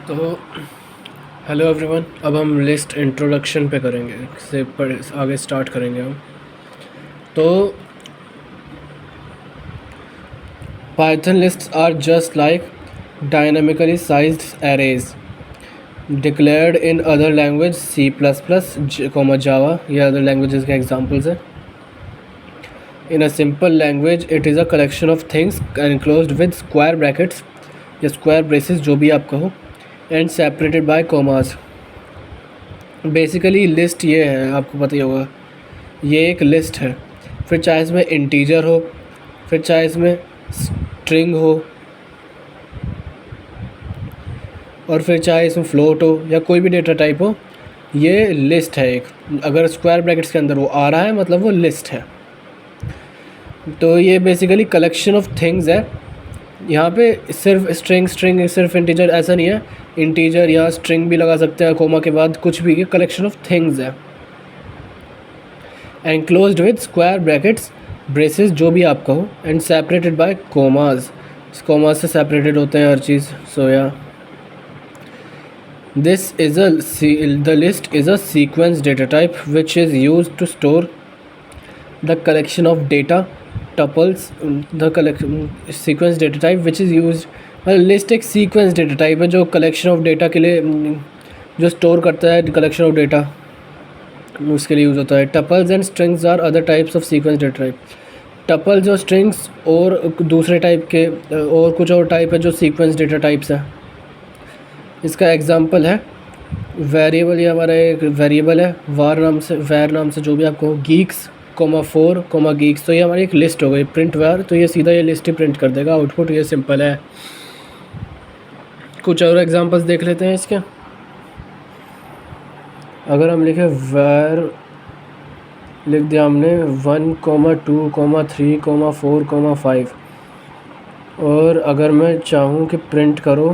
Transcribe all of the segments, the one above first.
तो hello everyone, अब हम लिस्ट इंट्रोडक्शन पे करेंगे, आगे स्टार्ट करेंगे हम। तो Python lists are just like dynamically sized arrays declared in other language C plus plus Java, ये अदर लैंग्वेजेस के एग्जांपल्स हैं। In a simple language it is a collection of things enclosed with square brackets या square braces, जो भी आप कहो, and separated by commas. Basically list ये है, आपको पता ही होगा, ये एक लिस्ट है। फिर चाहे इसमें इंटीजर हो, फिर चाहे इसमें स्ट्रिंग हो, और फिर चाहे इसमें फ्लोट हो या कोई भी डेटा टाइप हो, ये लिस्ट है एक। अगर स्क्वायर ब्रैकेट्स के अंदर वो आ रहा है मतलब वो लिस्ट है। तो ये बेसिकली कलेक्शन ऑफ थिंग्स है। यहाँ पे सिर्फ स्ट्रिंग सिर्फ इंटीजर ऐसा नहीं है, इंटीजर या स्ट्रिंग भी लगा सकते हैं कोमा के बाद, कुछ भी। ये कलेक्शन ऑफ थिंग्स है enclosed with square brackets braces, जो भी आप कहो, and separated by commas. Commas से सेपरेटेड होते हैं हर चीज़। So yeah this is the list is a sequence data type which is used to store the collection of data tuples. The collection sequence data type which is use, list एक sequence data type है जो collection of data के लिए जो store करता है collection of data, उसके लिए यूज़ होता है। Tuples and strings are other types of sequence data type. Tuples और स्ट्रिंग्स और दूसरे टाइप के और कुछ और टाइप है जो सीक्वेंस डेटा टाइप्स है। इसका एग्जांपल है वेरिएबल। ये हमारा एक वेरिएबल है वैर नाम से जो भी आपको, गीक्स कोमा 4 कोमा गीक्स। तो ये हमारी एक लिस्ट हो गई, प्रिंट वैर, तो ये सीधा ये लिस्ट ही प्रिंट कर देगा आउटपुट। ये सिंपल है। कुछ और एग्जांपल्स देख लेते हैं इसके। अगर हम लिखे वैर, लिख दिया हमने 1 2 3 4 5, और अगर मैं चाहूँ कि प्रिंट करो,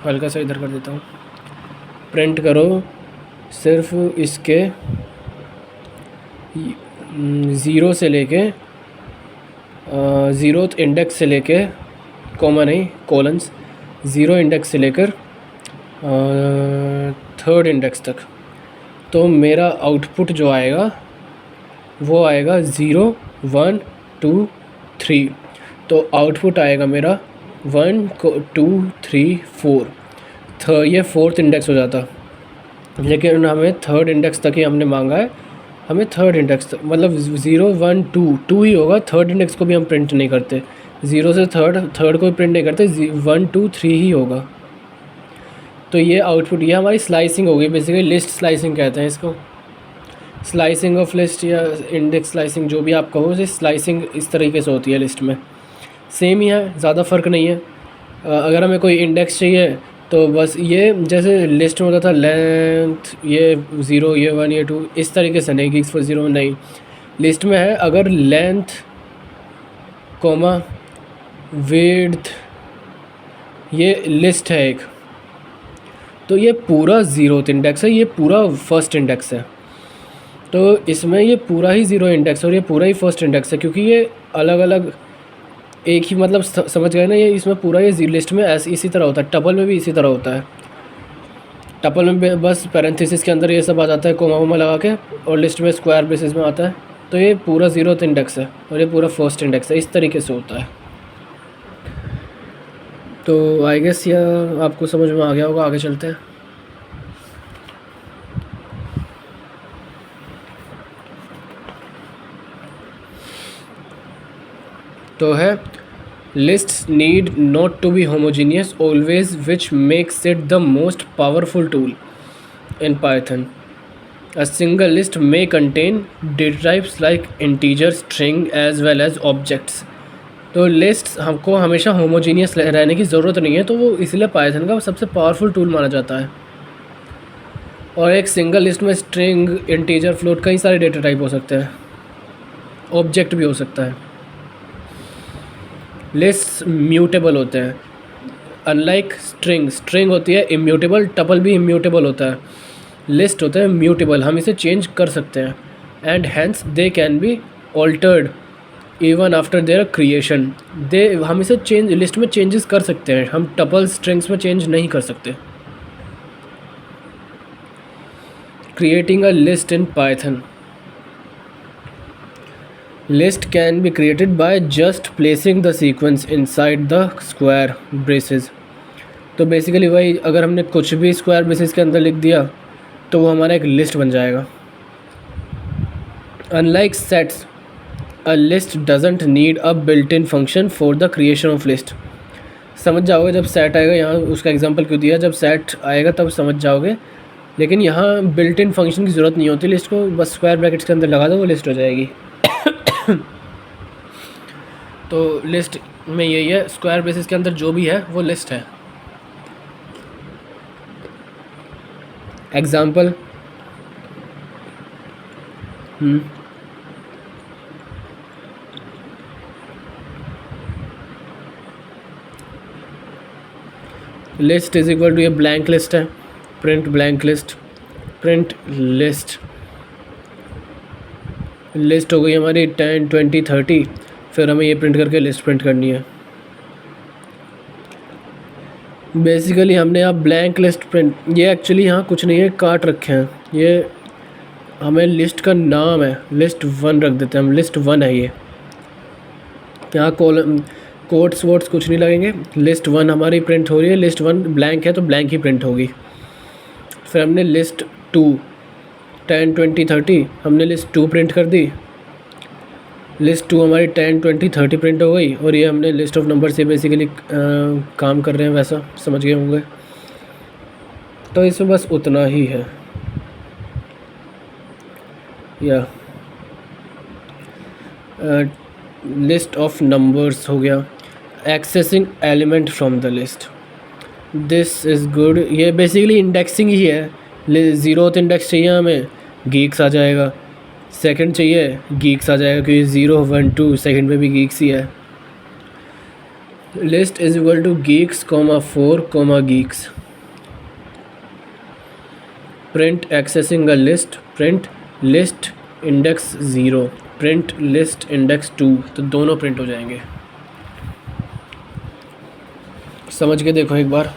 हल्का सा इधर कर देता हूँ, प्रिंट करो सिर्फ इसके 0 से लेके 0th इंडेक्स से लेके, कॉमा नहीं कोलन्स, 0 इंडेक्स से लेकर 3rd इंडेक्स तक, तो मेरा आउटपुट जो आएगा वो आएगा 0 1 2 3। तो आउटपुट आएगा मेरा 1 2 3 4। ये 4th इंडेक्स हो जाता, लेकिन हमें 3rd इंडेक्स तक ही हमने मांगा है। हमें 3rd इंडेक्स तक, मतलब 0 1 2 ही होगा। 3rd इंडेक्स को भी हम प्रिंट नहीं करते, 0 से 3rd को भी प्रिंट नहीं करते, 1 2 3 ही होगा। तो ये आउटपुट, ये हमारी स्लाइसिंग होगी। बेसिकली लिस्ट स्लाइसिंग कहते हैं इसको, स्लाइसिंग ऑफ लिस्ट या इंडेक्स स्लाइसिंग, जो भी आप कहो। ये स्लाइसिंग इस तरीके से होती है लिस्ट में। सेम ही है, ज़्यादा फ़र्क नहीं है। अगर हमें कोई इंडेक्स चाहिए तो बस ये जैसे लिस्ट में होता था लेंथ, ये 0 ये 1 ये 2, इस तरीके से नहीं कि फॉर 0 नहीं। लिस्ट में है अगर लेंथ कोमा विड्थ, ये लिस्ट है एक, तो ये पूरा 0th इंडेक्स है, ये पूरा 1st इंडेक्स है। तो इसमें ये पूरा ही 0 इंडेक्स और ये पूरा ही 1st इंडेक्स है, क्योंकि ये अलग अलग एक ही, मतलब समझ गए ना। ये इसमें पूरा ये लिस्ट में ऐसे इसी तरह होता है, टपल में भी इसी तरह होता है। टपल में बस पैरेंथेसिस के अंदर ये सब आ जाता है कोमा वोमा लगा के, और लिस्ट में स्क्वायर बेसिस में आता है। तो ये पूरा 0th इंडेक्स है और ये पूरा 1st इंडेक्स है, इस तरीके से होता है। तो आई गेस यह आपको समझ में आ गया होगा। आगे चलते हैं। तो है lists need not to be homogeneous always, which makes it the most powerful tool in Python. A single list may contain data types like integer, string as well as objects. तो लिस्ट्स हमको हमेशा homogeneous रहने की ज़रूरत नहीं है, तो वो इसलिए पाइथन का सबसे पावरफुल टूल माना जाता है। और एक सिंगल लिस्ट में स्ट्रिंग, इंटीजर, फ्लोट, कई सारे डेटा टाइप हो सकते हैं, ऑब्जेक्ट भी हो सकता है। लिस्ट्स म्यूटेबल होते हैं, अनलाइक स्ट्रिंग होती है इम्यूटेबल, टपल भी इम्यूटेबल होता है। लिस्ट होता है म्यूटेबल, हम इसे चेंज कर सकते हैं, and hence they can be altered even after their creation. They हम इसे चेंज लिस्ट में चेंजेस कर सकते हैं, हम टपल स्ट्रिंग्स में चेंज नहीं कर सकते। Creating a list in Python. List can be created by just placing the sequence inside the square braces. तो बेसिकली वही, अगर हमने कुछ भी स्क्वायर ब्रेसेस के अंदर लिख दिया तो वो हमारा एक लिस्ट बन जाएगा। Unlike sets, a list doesn't need a built in function for the creation of list. समझ जाओगे जब सेट आएगा, यहाँ उसका एग्जांपल क्यों दिया, जब सेट आएगा तब समझ जाओगे। लेकिन यहाँ बिल्ट इन फंक्शन की ज़रूरत नहीं होती, लिस्ट को बस स्क्वायर ब्रैकेट्स के अंदर लगा दो, वो लिस्ट हो जाएगी। तो लिस्ट में यही है, स्क्वायर ब्रेसेस के अंदर जो भी है वो लिस्ट है। Example, list is equal to, ये ब्लैंक लिस्ट है, print blank list, print list. List हो गई हमारी 10, 20, 30, फिर हमें ये प्रिंट करके लिस्ट प्रिंट करनी है। बेसिकली हमने यहाँ ब्लैंक लिस्ट प्रिंट, ये एक्चुअली यहाँ कुछ नहीं है, काट रखे हैं, ये हमें लिस्ट का नाम है, लिस्ट 1 रख देते हैं हम, लिस्ट 1 है ये। यहाँ कॉलम कोट्स वोट्स कुछ नहीं लगेंगे, लिस्ट 1 हमारी प्रिंट हो रही है, लिस्ट 1 ब्लैंक है तो ब्लैंक ही प्रिंट होगी। फिर हमने लिस्ट 2, 10, 20, 30, हमने लिस्ट 2 प्रिंट कर दी, लिस्ट 2 हमारी 10, 20, 30 प्रिंट हो गई। और ये हमने लिस्ट ऑफ नंबर से बेसिकली काम कर रहे हैं, वैसा समझ गए होंगे। तो इसमें बस उतना ही है, या लिस्ट ऑफ नंबर्स हो गया। Accessing element from the list, this is good. ये बेसिकली इंडेक्सिंग ही है। 0th इंडेक्स चाहिए हमें, गीक्स आ जाएगा। सेकंड चाहिए, गीक्स आ जाएगा, क्योंकि 0, 1, 2 सेकंड में भी गीक्स ही है। List is equal to geeks, 4, geeks। Print accessing a list, print list index 0, print list index 2, तो दोनों प्रिंट हो जाएंगे। समझ के देखो एक बार,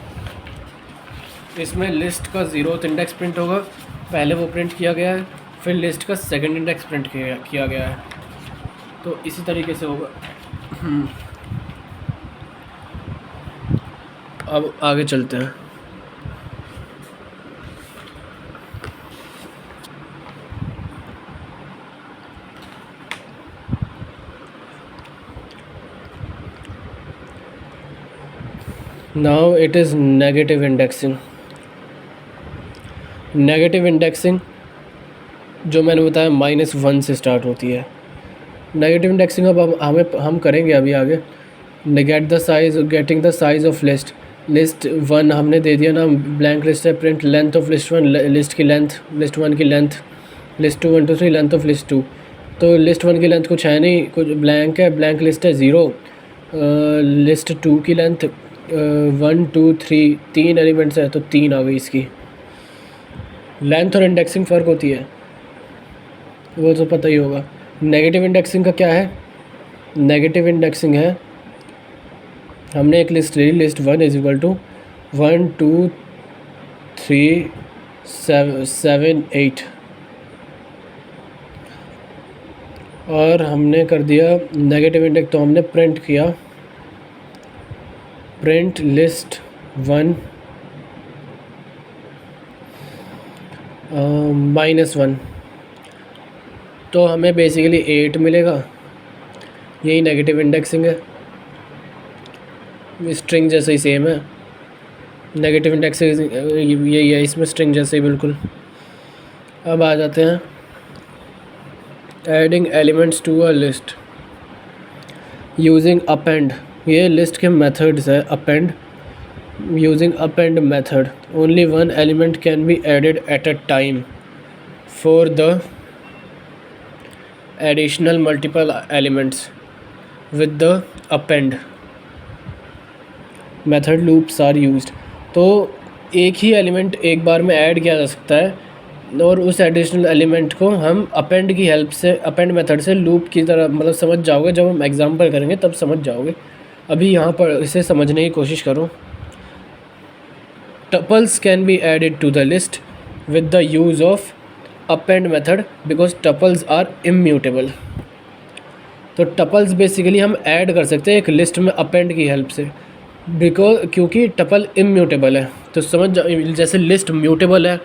इसमें लिस्ट का 0th इंडेक्स प्रिंट होगा, पहले वो प्रिंट किया गया है, फिर लिस्ट का सेकंड इंडेक्स प्रिंट किया गया है, तो इसी तरीके से होगा। अब आगे चलते हैं। Now it is negative indexing. Negative indexing जो मैंने बताया -1 से स्टार्ट होती है। नेगेटिव इंडेक्सिंग अब हम करेंगे अभी आगे। Getting the size of list, list 1 हमने दे दिया ना, ब्लैंक लिस्ट है, print length of list 1, list की लेंथ, लिस्ट 1 की length, list 2, 1, 2, 3 length of list 2। तो लिस्ट 1 की लेंथ कुछ है नहीं, कुछ ब्लैंक है, ब्लैंक लिस्ट है 0। लिस्ट 2 की लेंथ 1, 2, 3, 3 एलिमेंट्स है, तो 3 आ गई इसकी। लेंथ और इंडेक्सिंग फ़र्क होती है, वो तो पता ही होगा। नेगेटिव इंडेक्सिंग का क्या है? नेगेटिव इंडेक्सिंग है, हमने एक लिस्ट ली, लिस्ट 1 इज इक्वल टू 1, 2, 3, 7, 8, और हमने कर दिया नेगेटिव इंडेक्स, तो हमने प्रिंट किया प्रिंट लिस्ट 1 -1, तो हमें बेसिकली 8 मिलेगा। यही नेगेटिव इंडेक्सिंग है, स्ट्रिंग जैसे ही सेम है। नेगेटिव इंडेक्सिंग यही है, इसमें स्ट्रिंग जैसे ही बिल्कुल। अब आ जाते हैं adding elements to a list using append. ये लिस्ट के मेथड्स है। Append, using append method, only 1 element can be added at a time for the additional multiple elements with the append method loops are used। तो एक ही element एक बार में add किया जा सकता है, और उस एडिशनल एलिमेंट को हम अपेंड की हेल्प से, अपेंड मेथड से लूप की तरह, मतलब समझ जाओगे, जब हम एग्जांपल करेंगे तब समझ जाओगे। अभी यहाँ पर इसे समझने की कोशिश करो। Tuples can be added to the list with the use of append method because tuples are immutable। तो टपल्स बेसिकली हम ऐड कर सकते हैं एक लिस्ट में अपेंड की हेल्प से, क्योंकि टपल इम्यूटेबल है। तो समझ जाओ, जैसे लिस्ट म्यूटेबल है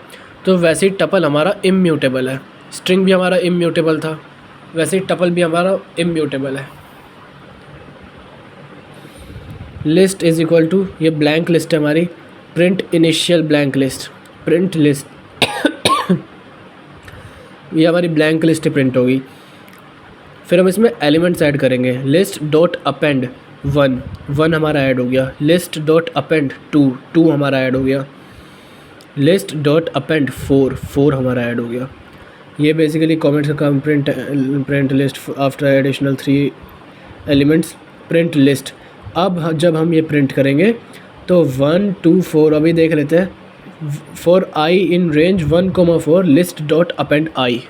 तो वैसे ही टपल हमारा इम्यूटेबल है। स्ट्रिंग भी हमारा इम्यूटेबल था, वैसे ही टपल भी हमारा इम्यूटेबल है। लिस्ट इज इक्वल टू, ये ब्लैंक लिस्ट है हमारी, print initial blank list, print list ये हमारी ब्लैंक लिस्ट प्रिंट होगी। फिर हम इसमें एलिमेंट्स ऐड करेंगे। लिस्ट डॉट अपेंड 1 हमारा ऐड हो गया। लिस्ट डॉट अपेंड 2 हमारा ऐड हो गया। लिस्ट डॉट अपेंड 4 हमारा ऐड हो गया। ये बेसिकली कमेंट्स का काम, print list after additional 3 elements, print list. अब जब हम ये प्रिंट करेंगे तो 1 2 4, अभी देख लेते हैं। For I in range 1,4 list dot append I.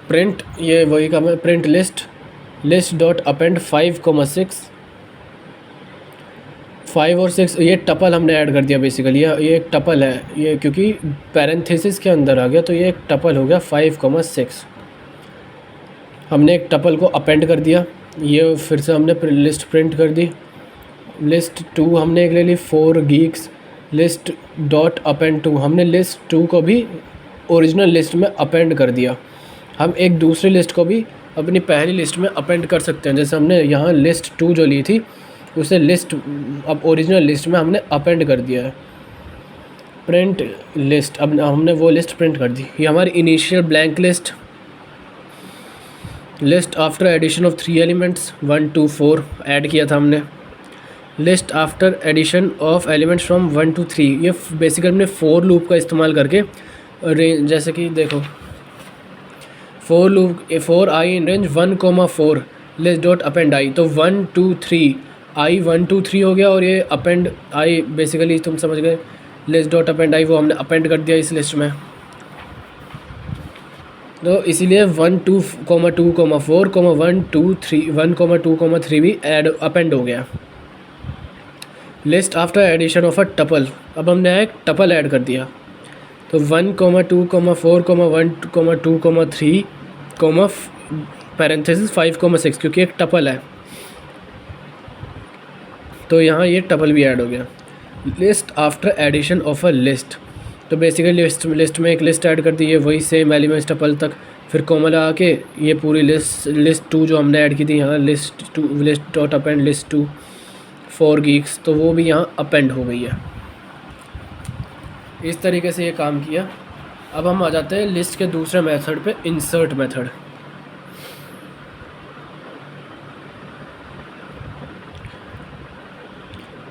Print, ये वही काम है, print list, list dot append 5,6, 5 और 6, ये टपल हमने ऐड कर दिया बेसिकली। ये एक टपल है ये, क्योंकि पैरेंथेसिस के अंदर आ गया तो ये एक टपल हो गया 5,6। हमने एक टपल को अपेंड कर दिया। ये फिर से हमने लिस्ट प्रिंट कर दी। लिस्ट 2 हमने एक ले ली, 4 गीक्स। लिस्ट डॉट अपेंड 2, हमने लिस्ट 2 को भी ओरिजिनल लिस्ट में अपेंड कर दिया। हम एक दूसरी लिस्ट को भी अपनी पहली लिस्ट में अपेंड कर सकते हैं। जैसे हमने यहाँ लिस्ट 2 जो ली थी उसे लिस्ट, अब ओरिजिनल लिस्ट में हमने अपेंड कर दिया है। प्रिंट लिस्ट, अब हमने वो लिस्ट प्रिंट कर दी। ये हमारी initial blank list. List after addition of 3 elements, 1 2 4 add किया था हमने। List after addition of elements from 1 to 3, ये बेसिकली हमने फॉर लूप का इस्तेमाल करके रेंज, जैसे कि देखो for loop, for I in range 1,4 list dot append I, तो 1 2 3 आई 1 2 3 हो गया, और ये अपेंड आई बेसिकली तुम समझ गए, लिस्ट डॉट अपेंड आई वो हमने अपेंड कर दिया इस लिस्ट में। तो इसीलिए 1 2 2 4 1 2 3 1 2 3 भी ऐड अपेंड हो गया। List after addition of a tuple, अब हमने एक टपल ऐड कर दिया। तो 1 2 4 1 2 3 पैरेंथेसिस 5 6, क्योंकि एक टपल है तो यहाँ ये टपल भी ऐड हो गया। List after addition of a list, तो बेसिकली लिस्ट में एक लिस्ट ऐड कर दी है, वही सेम एलिमेंट्स टपल तक, फिर कोमा लगा के ये पूरी लिस्ट 2 जो हमने ऐड की थी यहाँ, list 2 list dot append list 2 4 Geeks, तो वो भी यहाँ अपेंड हो गई है। इस तरीके से ये काम किया। अब हम आ जाते हैं लिस्ट के दूसरे मेथड पे, insert method.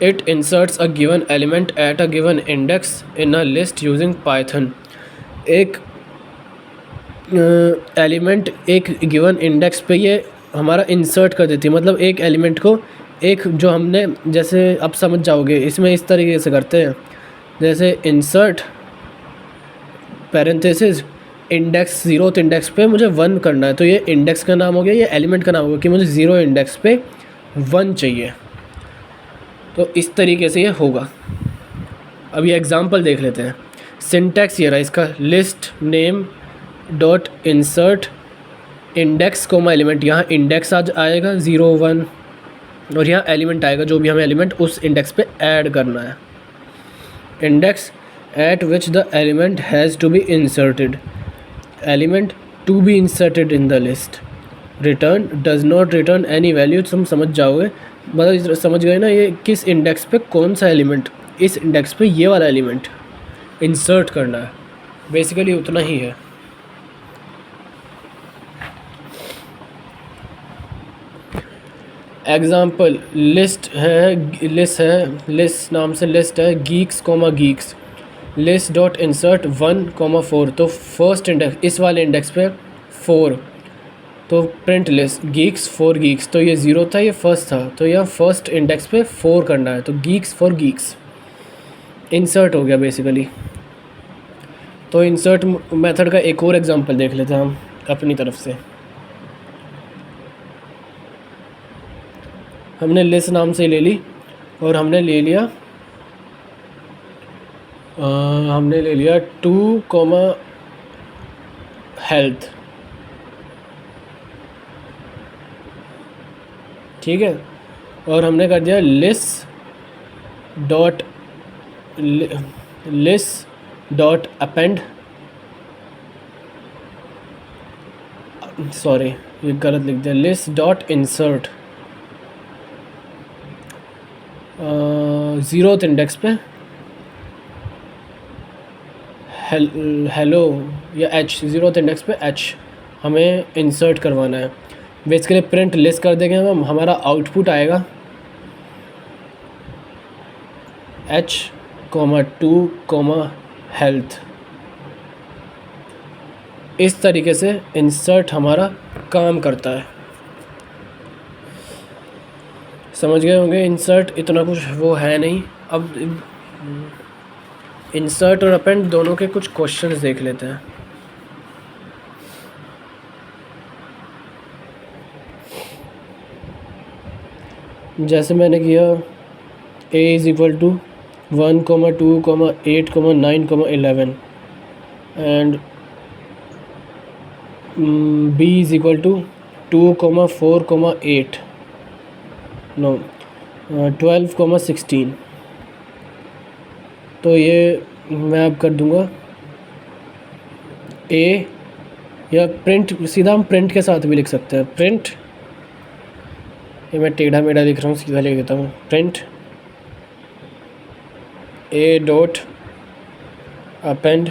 It inserts a given element at a given index in a list using Python। एक एलिमेंट एक गिवन इंडेक्स पे ये हमारा इंसर्ट कर देती है, मतलब एक एलिमेंट को, एक जो हमने, जैसे अब समझ जाओगे इसमें इस तरीके से करते हैं, जैसे insert parenthesis index 0th index पे मुझे 1 करना है, तो ये इंडेक्स का नाम हो गया, ये एलिमेंट का नाम हो गया कि मुझे 0 इंडेक्स पे 1 चाहिए। तो इस तरीके से ये होगा। अब ये एग्जांपल देख लेते हैं। सिंटैक्स ये रहा इसका, list name dot insert index comma element, यहाँ इंडेक्स आज आएगा 0 1, और यहाँ एलिमेंट आएगा जो भी हमें एलिमेंट उस इंडेक्स पे ऐड करना है। Index at which the element has to be inserted, element to be inserted in the list. Return does not return any value, तुम समझ जाओगे, मतलब समझ गए ना, ये किस इंडेक्स पे कौन सा एलिमेंट, इस इंडेक्स पे ये वाला एलिमेंट इंसर्ट करना है, बेसिकली उतना ही है। एग्जाम्पल लिस्ट नाम से लिस्ट है, geeks comma geeks, list dot insert 1 4, तो फर्स्ट इंडेक्स इस वाले इंडेक्स पे 4, तो print list Geeks for Geeks, तो ये 0 था, ये फर्स्ट था, तो यहाँ फर्स्ट इंडेक्स पे 4 करना है, तो गीक्स फॉर गीक्स इंसर्ट हो गया बेसिकली। तो इंसर्ट मेथड का एक और एग्जांपल देख लेते हैं हम अपनी तरफ से। हमने लिस्ट नाम से ले ली और हमने ले लिया 2 हेल्थ, ठीक है, और हमने कर दिया लिस्ट डॉट अपेंड, सॉरी ये गलत लिख दिया, list dot insert 0th index पे हेलो या h, 0th इंडेक्स पे h हमें इंसर्ट करवाना है। बेसिकली प्रिंट लिस्ट कर देंगे हम, हमारा आउटपुट आएगा h, 2, हेल्थ। इस तरीके से इंसर्ट हमारा काम करता है। समझ गए होंगे, इंसर्ट इतना कुछ वो है नहीं। अब इंसर्ट और अपेंड दोनों के कुछ क्वेश्चंस देख लेते हैं। जैसे मैंने किया a is equal to 1, 2, 8, 9, 11 and b is equal to 2, 4, 8 no 12, 16। तो ये मैं अब कर दूंगा a, या प्रिंट सीधा हम प्रिंट के साथ भी लिख सकते हैं। प्रिंट, ये मैं टेढ़ा मेढ़ा लिख रहा हूँ, सीधा लिख देता हूँ। Print a dot append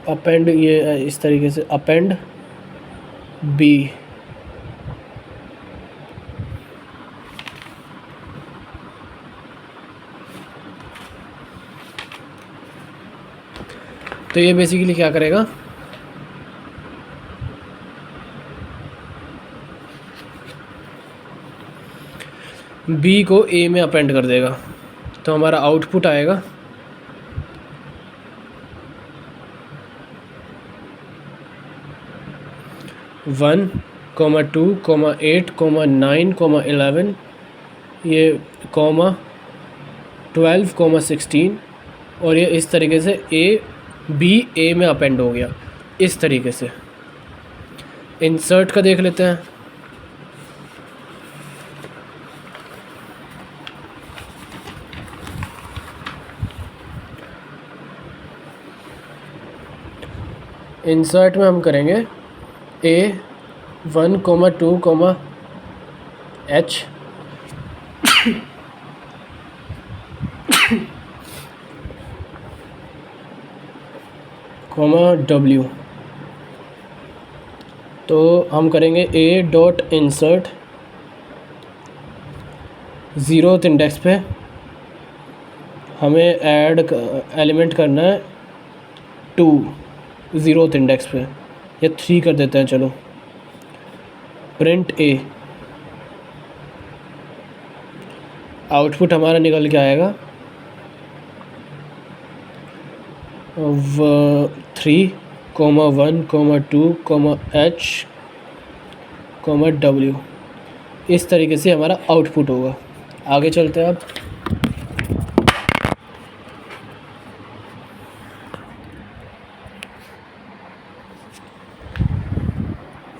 append, ये इस तरीके से अपेंड b, तो ये बेसिकली क्या करेगा, b को a में अपेंड कर देगा। तो हमारा आउटपुट आएगा 1, 2, 8, 9, 11, ये 12, 16, और ये इस तरीके से a में अपेंड हो गया। इस तरीके से इंसर्ट का देख लेते हैं। इंसर्ट में हम करेंगे a 1, 2, h w। तो हम करेंगे a dot insert 0th index पे हमें ऐड एलिमेंट करना है 2 0th इंडेक्स पे, या 3 कर देते हैं चलो। प्रिंट a, आउटपुट हमारा निकल के आएगा 3, 1, 2, h, w। इस तरीके से हमारा आउटपुट होगा। आगे चलते हैं अब।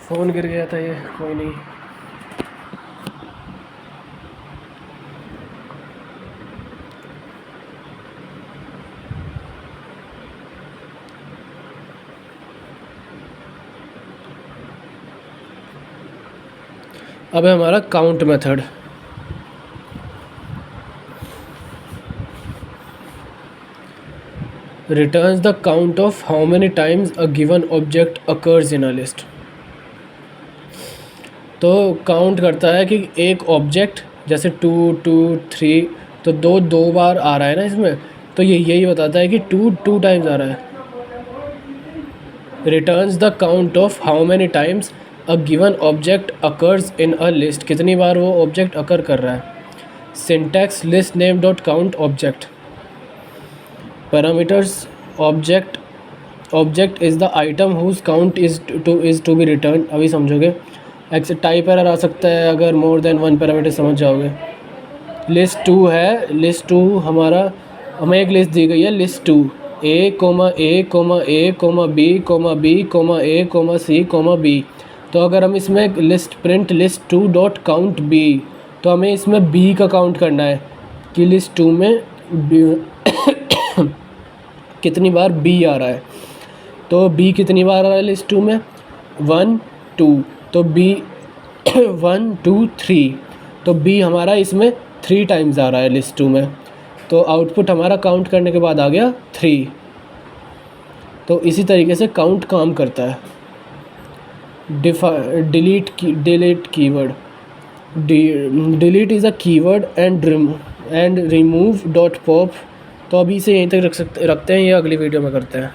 फ़ोन गिर गया था, ये कोई नहीं। अब है हमारा count method. Returns the count of how many times a given object occurs in a list. तो काउंट करता है कि एक ऑब्जेक्ट जैसे 2, 2, 3, तो दो बार आ रहा है ना इसमें, तो ये यही बताता है कि टू टाइम्स आ रहा है। Returns the count of how many times a given object occurs in a list, कितनी बार वो ऑब्जेक्ट अकर कर रहा है। Syntax list name dot count object. Parameters object is the item whose count is to be return. अभी समझोगे। Type error आ सकता है अगर मोर देन वन पैरामीटर समझ जाओगे। लिस्ट 2 है, लिस्ट 2 हमारा, हमें एक लिस्ट दी गई है list 2 A comma A comma A comma B comma B comma A comma C comma B. तो अगर हम इसमें list print list 2 dot count B, तो हमें इसमें बी का काउंट करना है कि लिस्ट 2 में कितनी बार बी आ रहा है। तो बी कितनी बार आ रहा है लिस्ट 2 में, 1 2, तो बी 1 2 3, तो बी हमारा इसमें 3 टाइम्स आ रहा है लिस्ट 2 में। तो आउटपुट हमारा काउंट करने के बाद आ गया 3। तो इसी तरीके से काउंट काम करता है। Delete keyword. Delete is a keyword and remove dot pop. तो अभी से यहीं तक रखते हैं, ये अगली वीडियो में करते हैं।